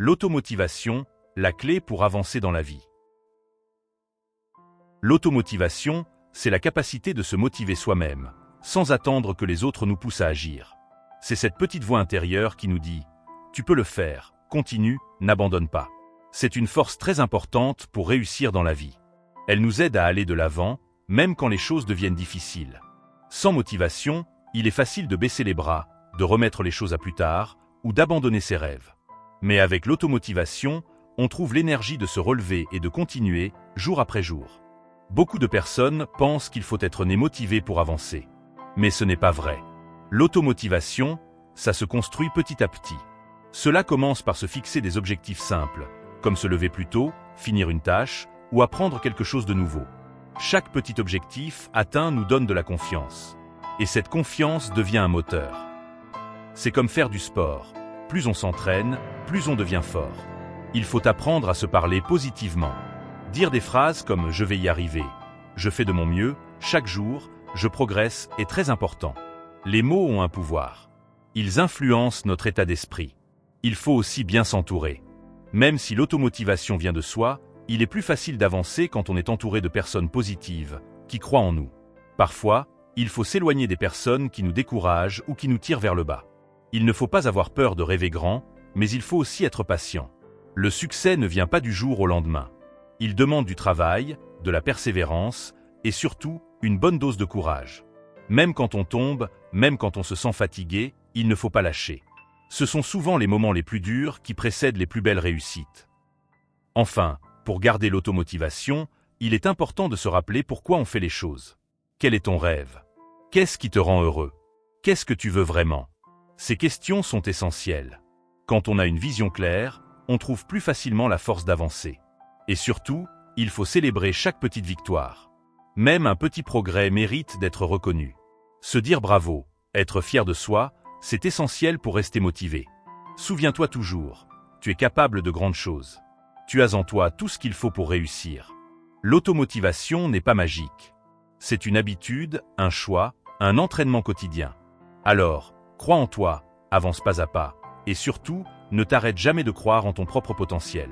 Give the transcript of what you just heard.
L'automotivation, la clé pour avancer dans la vie. L'automotivation, c'est la capacité de se motiver soi-même, sans attendre que les autres nous poussent à agir. C'est cette petite voix intérieure qui nous dit « Tu peux le faire, continue, n'abandonne pas ». C'est une force très importante pour réussir dans la vie. Elle nous aide à aller de l'avant, même quand les choses deviennent difficiles. Sans motivation, il est facile de baisser les bras, de remettre les choses à plus tard, ou d'abandonner ses rêves. Mais avec l'automotivation, on trouve l'énergie de se relever et de continuer, jour après jour. Beaucoup de personnes pensent qu'il faut être né motivé pour avancer. Mais ce n'est pas vrai. L'automotivation, ça se construit petit à petit. Cela commence par se fixer des objectifs simples, comme se lever plus tôt, finir une tâche, ou apprendre quelque chose de nouveau. Chaque petit objectif atteint nous donne de la confiance. Et cette confiance devient un moteur. C'est comme faire du sport. Plus on s'entraîne, plus on devient fort. Il faut apprendre à se parler positivement. Dire des phrases comme « je vais y arriver »,« je fais de mon mieux »,« chaque jour »,« je progresse » est très important. Les mots ont un pouvoir. Ils influencent notre état d'esprit. Il faut aussi bien s'entourer. Même si l'automotivation vient de soi, il est plus facile d'avancer quand on est entouré de personnes positives, qui croient en nous. Parfois, il faut s'éloigner des personnes qui nous découragent ou qui nous tirent vers le bas. Il ne faut pas avoir peur de rêver grand, mais il faut aussi être patient. Le succès ne vient pas du jour au lendemain. Il demande du travail, de la persévérance et surtout une bonne dose de courage. Même quand on tombe, même quand on se sent fatigué, il ne faut pas lâcher. Ce sont souvent les moments les plus durs qui précèdent les plus belles réussites. Enfin, pour garder l'automotivation, il est important de se rappeler pourquoi on fait les choses. Quel est ton rêve? Qu'est-ce qui te rend heureux? Qu'est-ce que tu veux vraiment? Ces questions sont essentielles. Quand on a une vision claire, on trouve plus facilement la force d'avancer. Et surtout, il faut célébrer chaque petite victoire. Même un petit progrès mérite d'être reconnu. Se dire bravo, être fier de soi, c'est essentiel pour rester motivé. Souviens-toi toujours, tu es capable de grandes choses. Tu as en toi tout ce qu'il faut pour réussir. L'automotivation n'est pas magique. C'est une habitude, un choix, un entraînement quotidien. Alors, crois en toi, avance pas à pas, et surtout, ne t'arrête jamais de croire en ton propre potentiel.